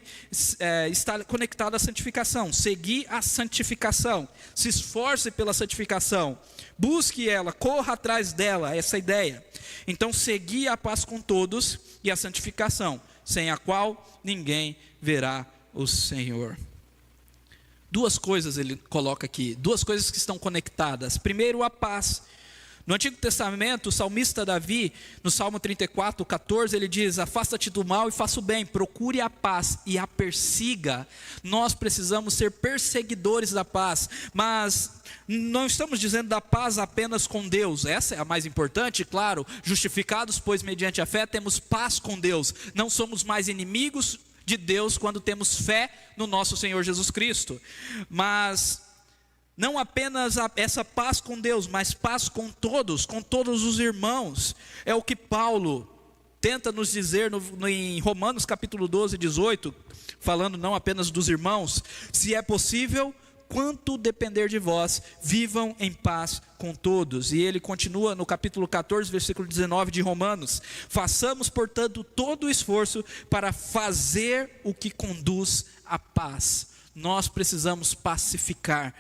[SPEAKER 1] está conectado à santificação. Seguir a santificação, se esforce pela santificação, busque ela, corra atrás dela, essa é a ideia. Então seguir a paz com todos e a santificação, sem a qual ninguém verá o Senhor. Duas coisas ele coloca aqui, duas coisas que estão conectadas. Primeiro, a paz. No Antigo Testamento, o salmista Davi, no Salmo 34, 14, ele diz, afasta-te do mal e faça o bem, procure a paz e a persiga. Nós precisamos ser perseguidores da paz, mas não estamos dizendo da paz apenas com Deus, essa é a mais importante, claro, justificados, pois mediante a fé temos paz com Deus, não somos mais inimigos de Deus quando temos fé no nosso Senhor Jesus Cristo, mas não apenas essa paz com Deus, mas paz com todos os irmãos. É o que Paulo tenta nos dizer em Romanos capítulo 12, 18, falando não apenas dos irmãos, se é possível, quanto depender de vós, vivam em paz com todos. E ele continua no capítulo 14, versículo 19 de Romanos, façamos portanto todo o esforço para fazer o que conduz à paz. Nós precisamos pacificar.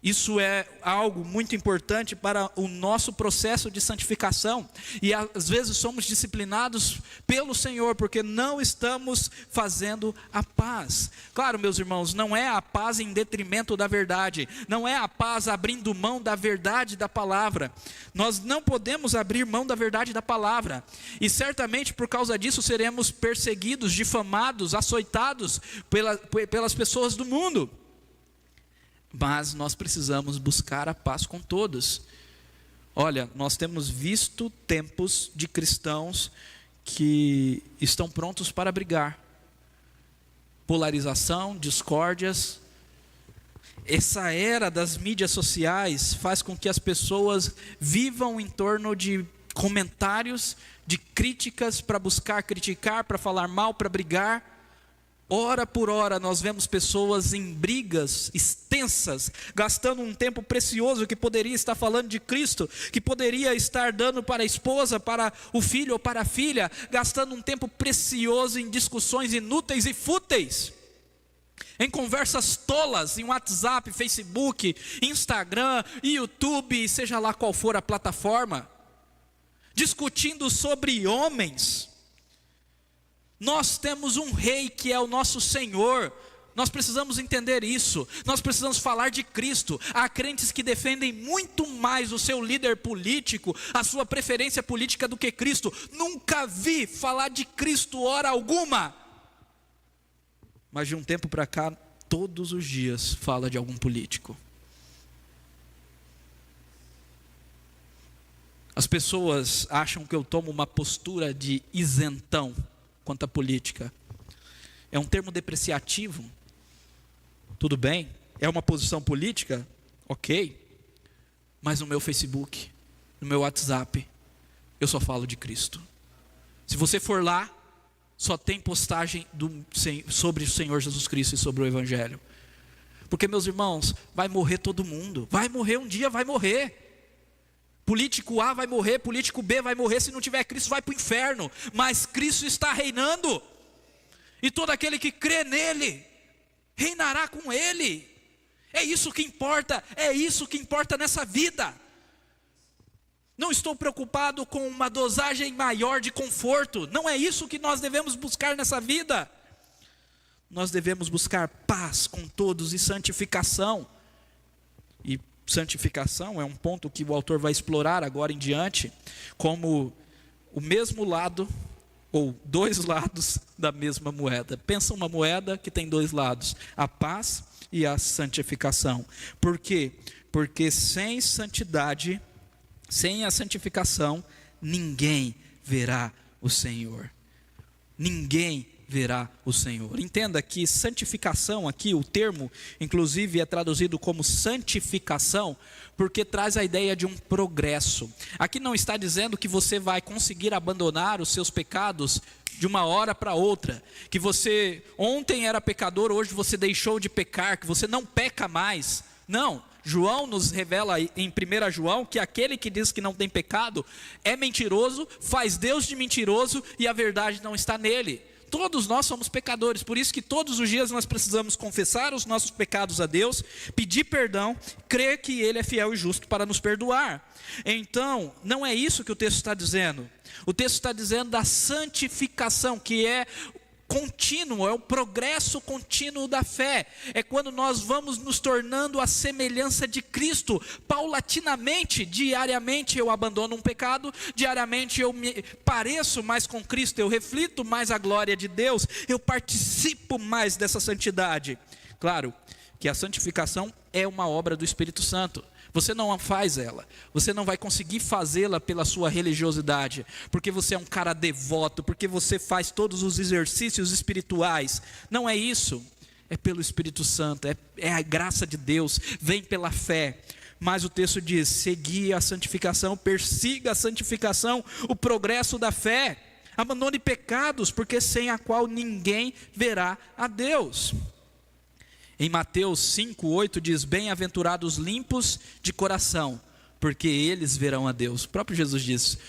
[SPEAKER 1] Isso é algo muito importante para o nosso processo de santificação. E às vezes somos disciplinados pelo Senhor, porque não estamos fazendo a paz. Claro, meus irmãos, não é a paz em detrimento da verdade. Não é a paz abrindo mão da verdade da palavra. Nós não podemos abrir mão da verdade da palavra. E certamente por causa disso seremos perseguidos, difamados, açoitados pelas pessoas do mundo. mas nós precisamos buscar a paz com todos. Olha, nós temos visto tempos de cristãos que estão prontos para brigar. Polarização, discórdias. Essa era das mídias sociais faz com que as pessoas vivam em torno de comentários, de críticas, para buscar criticar, para falar mal, para brigar. Hora por hora nós vemos pessoas em brigas extensas, gastando um tempo precioso que poderia estar falando de Cristo, que poderia estar dando para a esposa, para o filho ou para a filha, gastando um tempo precioso em discussões inúteis e fúteis, em conversas tolas, em WhatsApp, Facebook, Instagram, YouTube, seja lá qual for a plataforma, discutindo sobre homens. Nós temos um rei que é o nosso Senhor. Nós precisamos entender isso. Nós precisamos falar de Cristo. Há crentes que defendem muito mais o seu líder político, a sua preferência política do que Cristo. Nunca vi falar de Cristo hora alguma. Mas de um tempo para cá, todos os dias fala de algum político. As pessoas acham que eu tomo uma postura de isentão quanto à política. É um termo depreciativo. Tudo bem, é uma posição política, ok. Mas no meu Facebook, no meu WhatsApp, eu só falo de Cristo. Se você for lá, só tem postagem sobre o Senhor Jesus Cristo e sobre o Evangelho. Porque, meus irmãos, vai morrer todo mundo. Vai morrer um dia, vai morrer. Político A vai morrer, político B vai morrer, se não tiver Cristo vai para o inferno. Mas Cristo está reinando. E todo aquele que crê nele, reinará com ele. É isso que importa, é isso que importa nessa vida. Não estou preocupado com uma dosagem maior de conforto. Não é isso que nós devemos buscar nessa vida. Nós devemos buscar paz com todos e santificação. E santificação é um ponto que o autor vai explorar agora em diante, como o mesmo lado, ou dois lados da mesma moeda. Pensa uma moeda que tem dois lados, a paz e a santificação. Por quê? Porque sem santidade, sem a santificação, ninguém verá o Senhor. Ninguém verá o Senhor. Entenda que santificação aqui, o termo inclusive é traduzido como santificação, porque traz a ideia de um progresso. Aqui não está dizendo que você vai conseguir abandonar os seus pecados de uma hora para outra, que você ontem era pecador, hoje você deixou de pecar, que você não peca mais. Não, João nos revela em 1 João que aquele que diz que não tem pecado é mentiroso, faz Deus de mentiroso e a verdade não está nele. Todos nós somos pecadores, por isso que todos os dias nós precisamos confessar os nossos pecados a Deus, pedir perdão, crer que Ele é fiel e justo para nos perdoar. Então, não é isso que o texto está dizendo. O texto está dizendo da santificação, que é contínuo, é o progresso contínuo da fé. É quando nós vamos nos tornando a semelhança de Cristo, paulatinamente, diariamente eu abandono um pecado, diariamente eu me pareço mais com Cristo, eu reflito mais a glória de Deus, eu participo mais dessa santidade. Claro que a santificação é uma obra do Espírito Santo. Você não faz ela, você não vai conseguir fazê-la pela sua religiosidade, porque você é um cara devoto, porque você faz todos os exercícios espirituais. Não é isso, é pelo Espírito Santo, é a graça de Deus, vem pela fé. Mas o texto diz: segui a santificação, persiga a santificação, o progresso da fé, abandone pecados, porque sem a qual ninguém verá a Deus. Em Mateus 5:8 diz: bem-aventurados limpos de coração, porque eles verão a Deus. O próprio Jesus disse.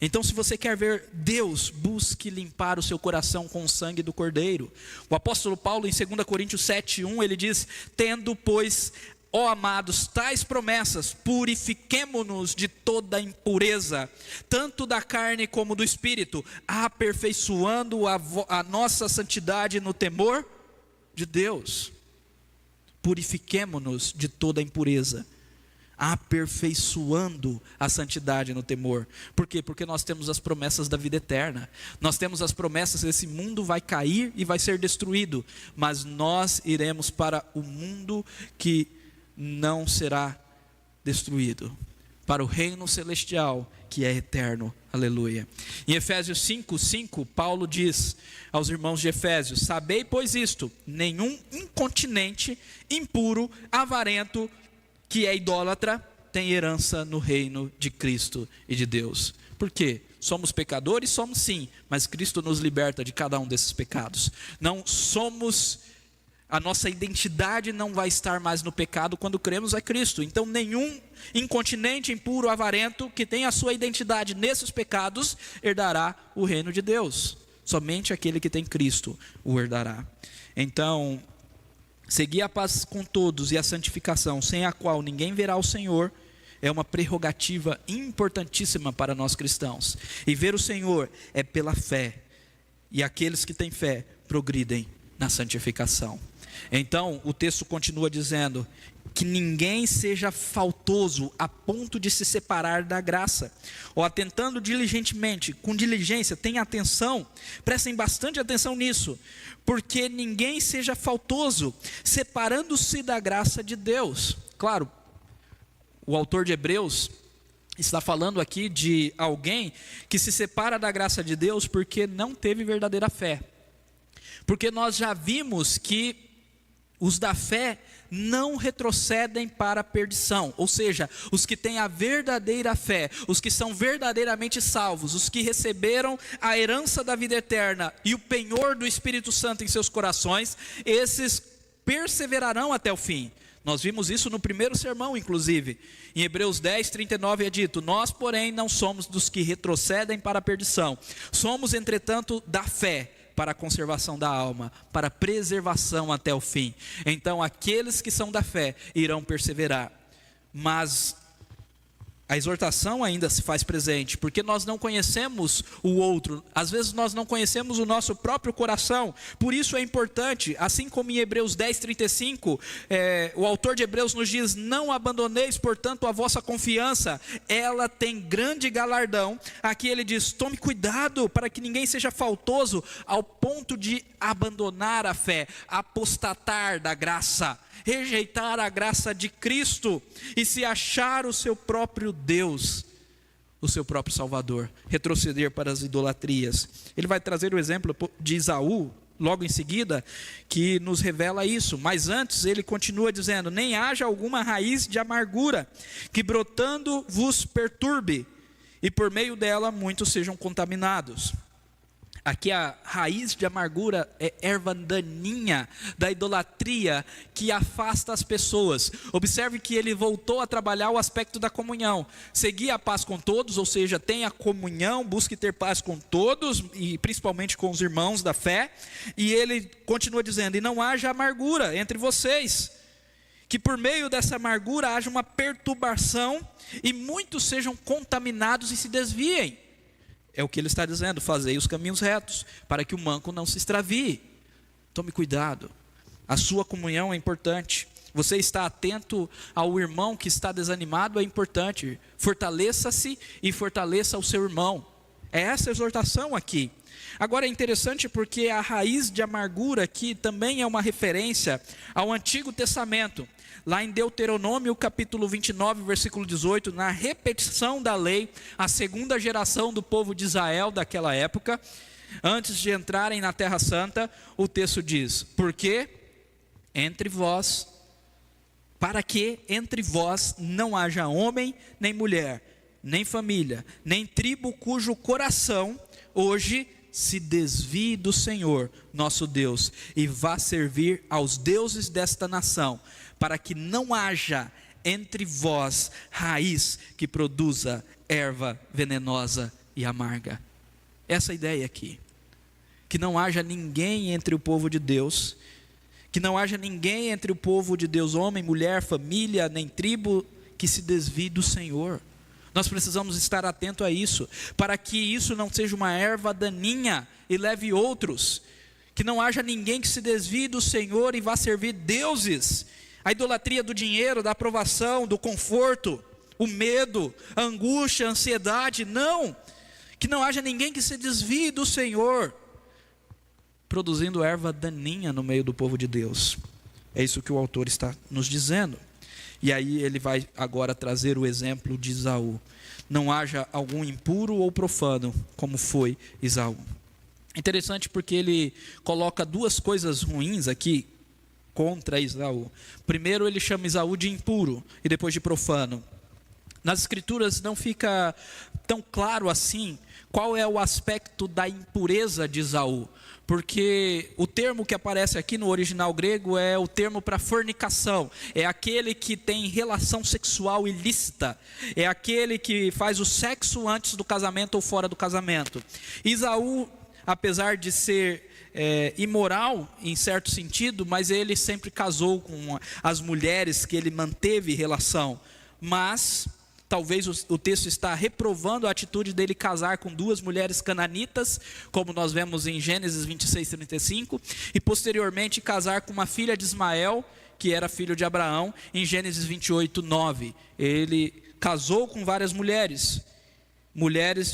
[SPEAKER 1] Então, se você quer ver Deus, busque limpar o seu coração com o sangue do Cordeiro. O apóstolo Paulo, em 2 Coríntios 7:1, ele diz: tendo, pois, ó amados, tais promessas, purifiquemo-nos de toda impureza, tanto da carne como do espírito, aperfeiçoando a nossa santidade no temor de Deus. Purifiquemo-nos de toda impureza, aperfeiçoando a santidade no temor. Por quê? Porque nós temos as promessas da vida eterna. Nós temos as promessas que esse mundo vai cair e vai ser destruído, mas nós iremos para o mundo que não será destruído, para o reino celestial que é eterno. Aleluia. Em Efésios 5:5, Paulo diz aos irmãos de Efésios: sabei, pois isto, nenhum incontinente, impuro, avarento, que é idólatra, tem herança no reino de Cristo e de Deus. Por quê? Somos pecadores? Somos sim, mas Cristo nos liberta de cada um desses pecados. Não somos... A nossa identidade não vai estar mais no pecado quando cremos a Cristo. Então nenhum incontinente, impuro, avarento, que tem a sua identidade nesses pecados, herdará o reino de Deus. Somente aquele que tem Cristo o herdará. Então, seguir a paz com todos e a santificação, sem a qual ninguém verá o Senhor, é uma prerrogativa importantíssima para nós cristãos. E ver o Senhor é pela fé. E aqueles que têm fé progridem na santificação. Então o texto continua dizendo que ninguém seja faltoso a ponto de se separar da graça, ou atentando diligentemente, com diligência, tenha atenção, prestem bastante atenção nisso, porque ninguém seja faltoso, separando-se da graça de Deus. Claro, o autor de Hebreus está falando aqui de alguém que se separa da graça de Deus porque não teve verdadeira fé. Porque nós já vimos que os da fé não retrocedem para a perdição, ou seja, os que têm a verdadeira fé, os que são verdadeiramente salvos, os que receberam a herança da vida eterna e o penhor do Espírito Santo em seus corações, esses perseverarão até o fim. Nós vimos isso no primeiro sermão, inclusive. Em Hebreus 10:39 é dito: nós, porém, não somos dos que retrocedem para a perdição, somos, entretanto, da fé, para a conservação da alma, para a preservação até o fim. Então aqueles que são da fé irão perseverar. Mas a exortação ainda se faz presente, porque nós não conhecemos o outro, às vezes nós não conhecemos o nosso próprio coração. Por isso é importante, assim como em Hebreus 10:35, o autor de Hebreus nos diz: não abandoneis, portanto, a vossa confiança, ela tem grande galardão. Aqui ele diz: tome cuidado para que ninguém seja faltoso ao ponto de abandonar a fé, apostatar da graça, rejeitar a graça de Cristo e se achar o seu próprio Deus, o seu próprio Salvador, retroceder para as idolatrias. Ele vai trazer o exemplo de Esaú logo em seguida, que nos revela isso. Mas antes ele continua dizendo: nem haja alguma raiz de amargura que brotando vos perturbe, e por meio dela muitos sejam contaminados. Aqui a raiz de amargura é erva daninha da idolatria que afasta as pessoas. Observe que ele voltou a trabalhar o aspecto da comunhão. Seguir a paz com todos, ou seja, tenha comunhão, busque ter paz com todos, e principalmente com os irmãos da fé. E ele continua dizendo: e não haja amargura entre vocês, que por meio dessa amargura haja uma perturbação, e muitos sejam contaminados e se desviem. É o que ele está dizendo: fazei os caminhos retos, para que o manco não se extravie. Tome cuidado, a sua comunhão é importante. Você está atento ao irmão que está desanimado, é importante. Fortaleça-se e fortaleça o seu irmão. É essa a exortação aqui. Agora é interessante porque a raiz de amargura aqui também é uma referência ao Antigo Testamento. Lá em Deuteronômio capítulo 29, versículo 18, na repetição da lei, a segunda geração do povo de Israel daquela época, antes de entrarem na Terra Santa, o texto diz: porque para que entre vós não haja homem, nem mulher, nem família, nem tribo cujo coração hoje se desvie do Senhor nosso Deus e vá servir aos deuses desta nação, para que não haja entre vós raiz que produza erva venenosa e amarga. Essa ideia aqui, que não haja ninguém entre o povo de Deus, que não haja ninguém entre o povo de Deus, homem, mulher, família, nem tribo, que se desvie do Senhor. Nós precisamos estar atento a isso, para que isso não seja uma erva daninha e leve outros. Que não haja ninguém que se desvie do Senhor e vá servir deuses. A idolatria do dinheiro, da aprovação, do conforto, o medo, a angústia, a ansiedade. Não, que não haja ninguém que se desvie do Senhor, produzindo erva daninha no meio do povo de Deus. É isso que o autor está nos dizendo. E aí ele vai agora trazer o exemplo de Esaú. Não haja algum impuro ou profano, como foi Esaú. Interessante porque ele coloca duas coisas ruins aqui contra Esaú. Primeiro ele chama Esaú de impuro e depois de profano. Nas escrituras não fica tão claro assim qual é o aspecto da impureza de Esaú, porque o termo que aparece aqui no original grego é o termo para fornicação, é aquele que tem relação sexual ilícita, é aquele que faz o sexo antes do casamento ou fora do casamento. Esaú, apesar de ser imoral em certo sentido, mas ele sempre casou com as mulheres que ele manteve relação, mas talvez o texto está reprovando a atitude dele casar com duas mulheres cananitas, como nós vemos em Gênesis 26:35, e posteriormente casar com uma filha de Ismael, que era filho de Abraão, em Gênesis 28:9. Ele casou com várias mulheres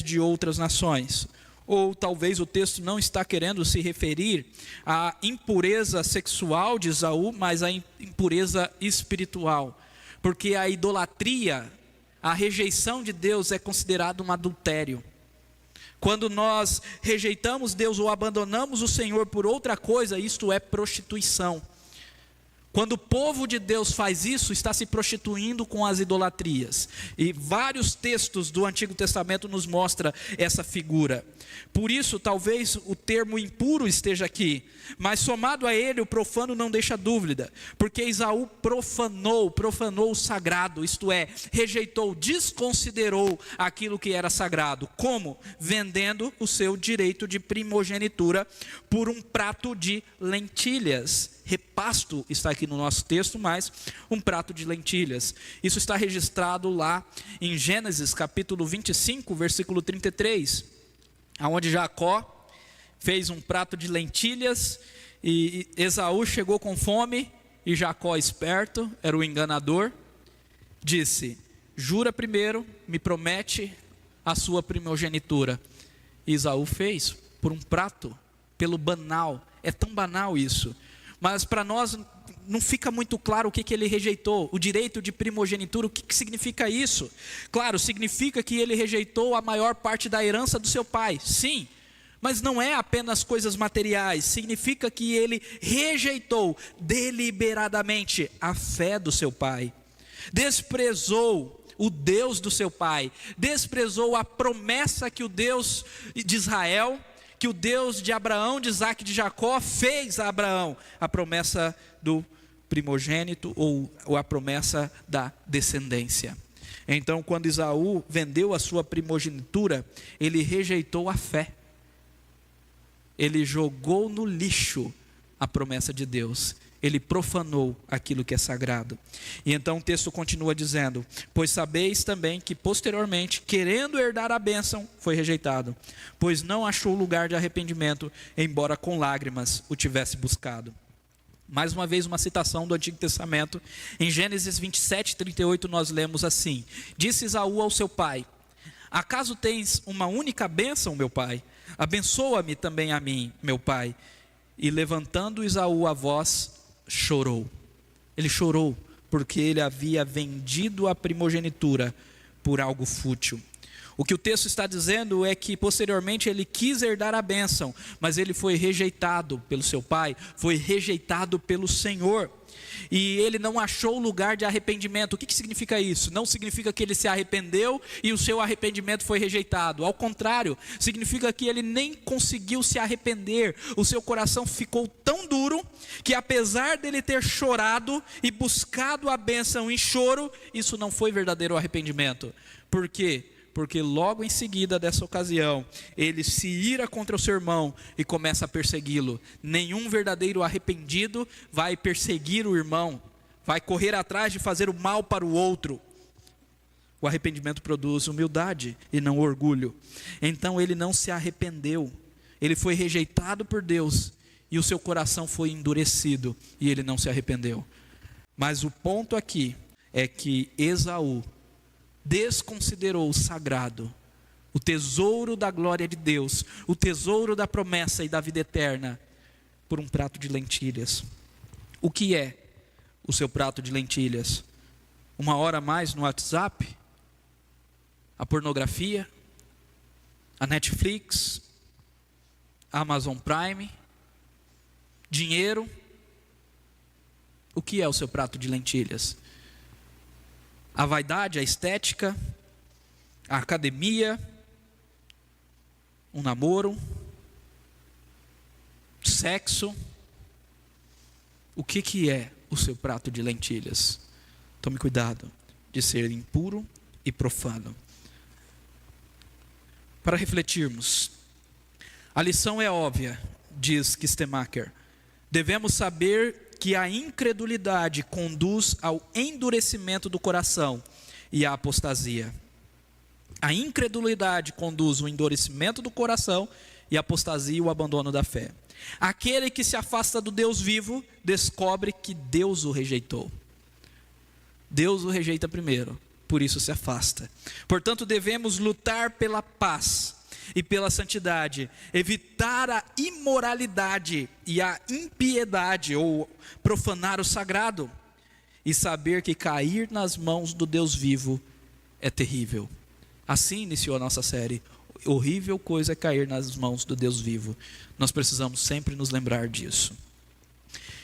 [SPEAKER 1] de outras nações. Ou talvez o texto não está querendo se referir à impureza sexual de Esaú, mas à impureza espiritual, porque a idolatria, a rejeição de Deus é considerado um adultério. Quando nós rejeitamos Deus ou abandonamos o Senhor por outra coisa, isto é prostituição. Quando o povo de Deus faz isso, está se prostituindo com as idolatrias. E vários textos do Antigo Testamento nos mostram essa figura. Por isso, talvez o termo impuro esteja aqui, mas somado a ele, o profano não deixa dúvida, porque Esaú profanou o sagrado, isto é, rejeitou, desconsiderou aquilo que era sagrado. Como? Vendendo o seu direito de primogenitura por um prato de lentilhas. Repasto está aqui no nosso texto, mas um prato de lentilhas. Isso está registrado lá em Gênesis capítulo 25, versículo 33, onde Jacó fez um prato de lentilhas e Esaú chegou com fome e Jacó, esperto, era o enganador, disse: jura primeiro, me promete a sua primogenitura. E Esaú fez por um prato, pelo banal. É tão banal isso. Mas para nós não fica muito claro o que ele rejeitou. O direito de primogenitura, o que significa isso? Claro, significa que ele rejeitou a maior parte da herança do seu pai, sim. Mas não é apenas coisas materiais. Significa que ele rejeitou deliberadamente a fé do seu pai. Desprezou o Deus do seu pai. Desprezou a promessa que o Deus de Israel, que o Deus de Abraão, de Isaque e de Jacó fez a Abraão, a promessa do primogênito ou a promessa da descendência. Então, quando Esaú vendeu a sua primogenitura, ele rejeitou a fé. Ele jogou no lixo a promessa de Deus. Ele profanou aquilo que é sagrado. E então o texto continua dizendo: pois sabeis também que posteriormente, querendo herdar a bênção, foi rejeitado, pois não achou lugar de arrependimento, embora com lágrimas o tivesse buscado. Mais uma vez uma citação do Antigo Testamento. Em Gênesis 27:38 nós lemos assim: disse Esaú ao seu pai: acaso tens uma única bênção, meu pai? Abençoa-me também a mim, meu pai. E levantando Esaú a voz, chorou. Ele chorou porque ele havia vendido a primogenitura por algo fútil. O que o texto está dizendo é que posteriormente ele quis herdar a bênção, mas ele foi rejeitado pelo seu pai, foi rejeitado pelo Senhor. E ele não achou lugar de arrependimento. O que significa isso? Não significa que ele se arrependeu e o seu arrependimento foi rejeitado. Ao contrário, significa que ele nem conseguiu se arrepender. O seu coração ficou tão duro que, apesar dele ter chorado e buscado a bênção em choro, isso não foi verdadeiro arrependimento. Por quê? Porque logo em seguida dessa ocasião, ele se ira contra o seu irmão e começa a persegui-lo. Nenhum verdadeiro arrependido vai perseguir o irmão, vai correr atrás de fazer o mal para o outro. O arrependimento produz humildade e não orgulho. Então ele não se arrependeu, ele foi rejeitado por Deus e o seu coração foi endurecido e ele não se arrependeu. Mas o ponto aqui é que Esaú desconsiderou o sagrado, o tesouro da glória de Deus, o tesouro da promessa e da vida eterna, por um prato de lentilhas. O que é o seu prato de lentilhas? uma hora a mais no WhatsApp, a pornografia, a Netflix, a Amazon Prime, dinheiro. O que é o seu prato de lentilhas? A vaidade, a estética, a academia, um namoro, sexo. O que é o seu prato de lentilhas? Tome cuidado de ser impuro e profano. Para refletirmos, a lição é óbvia, diz Kistemaker. Devemos saber que a incredulidade conduz ao endurecimento do coração e à apostasia. A incredulidade conduz ao endurecimento do coração e à apostasia e o abandono da fé. Aquele que se afasta do Deus vivo descobre que Deus o rejeitou. Deus o rejeita primeiro, por isso se afasta. Portanto, devemos lutar pela paz e pela santidade, evitar a imoralidade e a impiedade ou profanar o sagrado, e saber que cair nas mãos do Deus vivo é terrível. Assim iniciou a nossa série. Horrível coisa é cair nas mãos do Deus vivo. Nós precisamos sempre nos lembrar disso.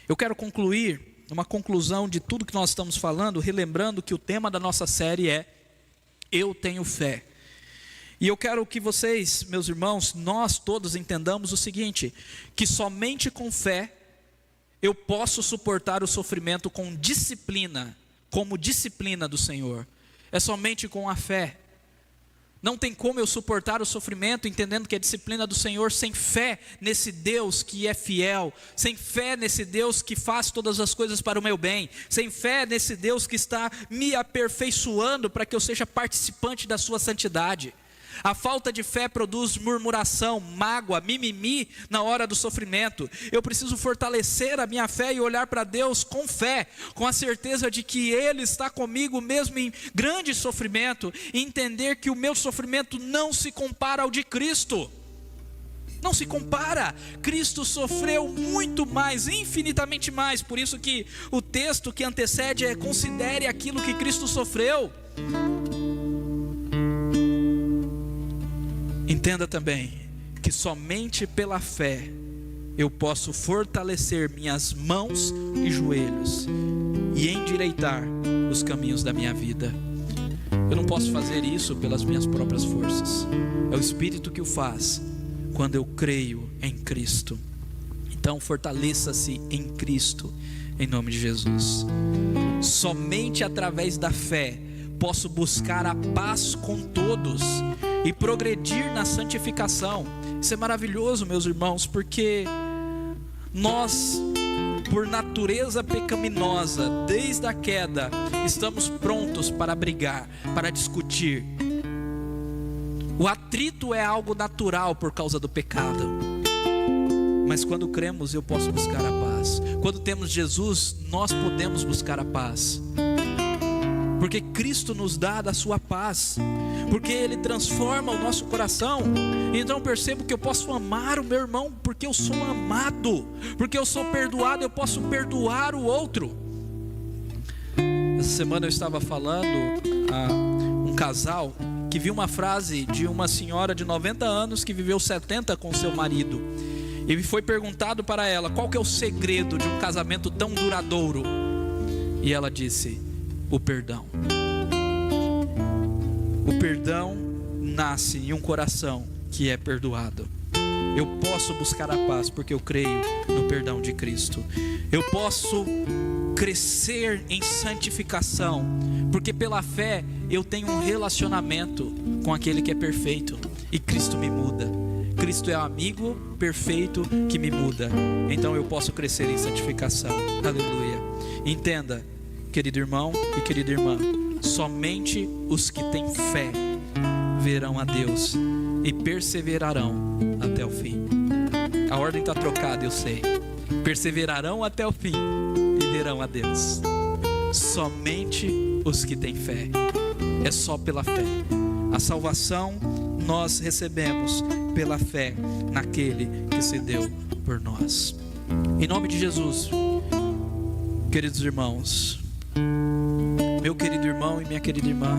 [SPEAKER 1] Eu quero concluir uma conclusão de tudo que nós estamos falando, relembrando que o tema da nossa série é Eu Tenho Fé. E eu quero que vocês, meus irmãos, nós todos entendamos o seguinte, que somente com fé eu posso suportar o sofrimento com disciplina, como disciplina do Senhor. É somente com a fé. Não tem como eu suportar o sofrimento entendendo que é disciplina do Senhor sem fé nesse Deus que é fiel, sem fé nesse Deus que faz todas as coisas para o meu bem, sem fé nesse Deus que está me aperfeiçoando para que eu seja participante da sua santidade. A falta de fé produz murmuração, mágoa, mimimi na hora do sofrimento. Eu preciso fortalecer a minha fé e olhar para Deus com fé, com a certeza de que Ele está comigo mesmo em grande sofrimento, e entender que o meu sofrimento não se compara ao de Cristo. Não se compara. Cristo sofreu muito mais, infinitamente mais. Por isso que o texto que antecede é: considere aquilo que Cristo sofreu. Entenda também que somente pela fé eu posso fortalecer minhas mãos e joelhos e endireitar os caminhos da minha vida. Eu não posso fazer isso pelas minhas próprias forças. É o Espírito que o faz quando eu creio em Cristo. Então fortaleça-se em Cristo, em nome de Jesus. Somente através da fé posso buscar a paz com todos e progredir na santificação. Isso é maravilhoso, meus irmãos, porque nós, por natureza pecaminosa, desde a queda, estamos prontos para brigar, para discutir. O atrito é algo natural por causa do pecado. Mas quando cremos, eu posso buscar a paz. Quando temos Jesus, nós podemos buscar a paz. Porque Cristo nos dá da sua paz, porque Ele transforma o nosso coração. Então eu percebo que eu posso amar o meu irmão, porque eu sou amado, porque eu sou perdoado, eu posso perdoar o outro. Essa semana eu estava falando a um casal que viu uma frase de uma senhora de 90 anos que viveu 70 com seu marido. E foi perguntado para ela: qual que é o segredo de um casamento tão duradouro? E ela disse: o perdão. O perdão nasce em um coração que é perdoado. Eu posso buscar a paz porque eu creio no perdão de Cristo. Eu posso crescer em santificação porque pela fé eu tenho um relacionamento com aquele que é perfeito e Cristo me muda. Cristo é o amigo perfeito que me muda. Então eu posso crescer em santificação. Aleluia. Entenda, querido irmão e querida irmã, somente os que têm fé verão a Deus e perseverarão até o fim. A ordem está trocada, eu sei. Perseverarão até o fim e verão a Deus. Somente os que têm fé. É só pela fé. A salvação nós recebemos pela fé naquele que se deu por nós. Em nome de Jesus, queridos irmãos, Meu querido irmão e minha querida irmã,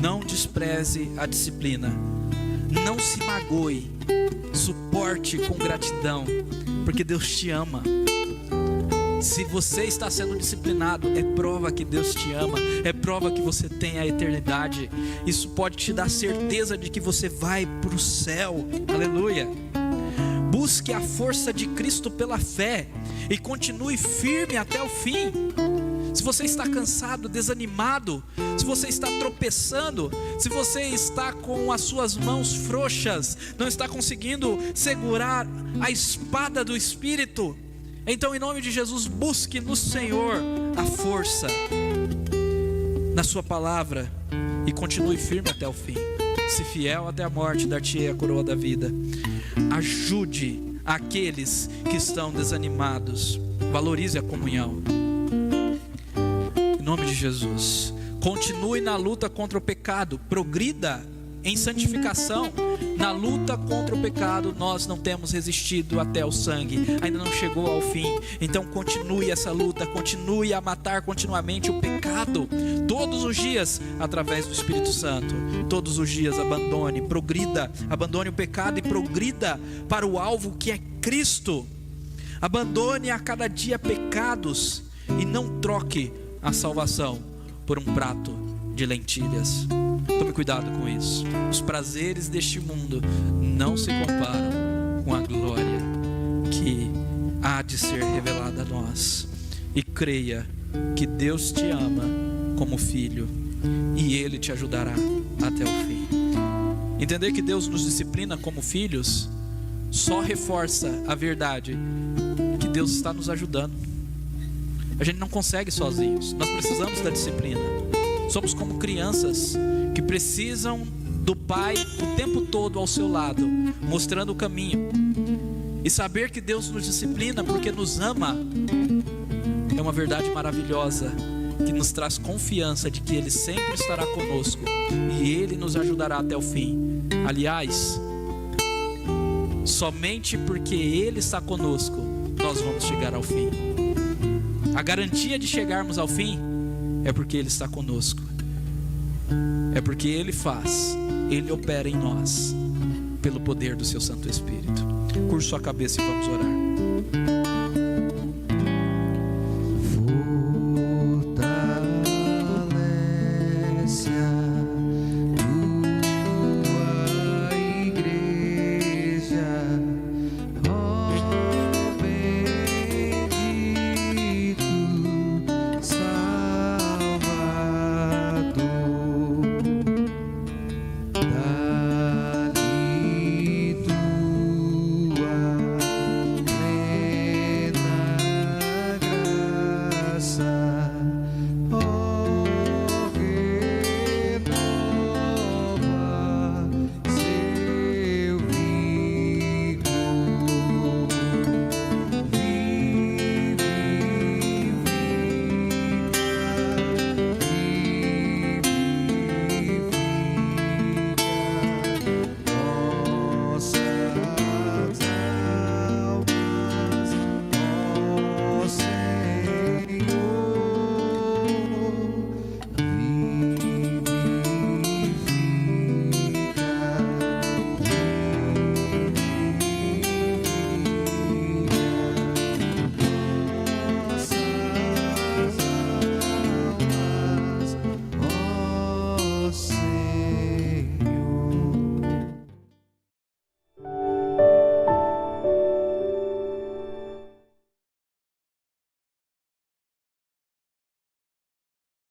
[SPEAKER 1] não despreze a disciplina, não se magoe, suporte com gratidão, porque Deus te ama. Se você está sendo disciplinado, é prova que Deus te ama, é prova que você tem a eternidade. Isso pode te dar certeza de que você vai para o céu. Aleluia. Busque a força de Cristo pela fé e continue firme até o fim. Se você está cansado, desanimado, se você está tropeçando, se você está com as suas mãos frouxas, não está conseguindo segurar a espada do Espírito, então, em nome de Jesus, busque no Senhor a força na sua palavra e continue firme até o fim. Se fiel até a morte, dar-te-ei a coroa da vida. Ajude aqueles que estão desanimados. Valorize a comunhão. Em nome de Jesus. Continue na luta contra o pecado. Progrida em santificação. Na luta contra o pecado, nós não temos resistido até o sangue, ainda não chegou ao fim. Então continue essa luta, continue a matar continuamente o pecado, todos os dias, através do Espírito Santo. Todos os dias abandone, progrida, abandone o pecado e progrida para o alvo que é Cristo. Abandone a cada dia pecados e não troque a salvação por um prato de lentilhas. Tome cuidado com isso. Os prazeres deste mundo não se comparam com a glória que há de ser revelada a nós. E creia que Deus te ama como filho e Ele te ajudará até o fim. Entender que Deus nos disciplina como filhos só reforça a verdade que Deus está nos ajudando. A gente não consegue sozinhos, nós precisamos da disciplina. Somos como crianças que precisam do pai o tempo todo ao seu lado, mostrando o caminho. E saber que Deus nos disciplina porque nos ama é uma verdade maravilhosa, que nos traz confiança de que Ele sempre estará conosco e Ele nos ajudará até o fim. Aliás, somente porque Ele está conosco, nós vamos chegar ao fim. A garantia de chegarmos ao fim é porque Ele está conosco. É porque Ele faz, Ele opera em nós, pelo poder do Seu Santo Espírito. Curva sua cabeça e vamos orar.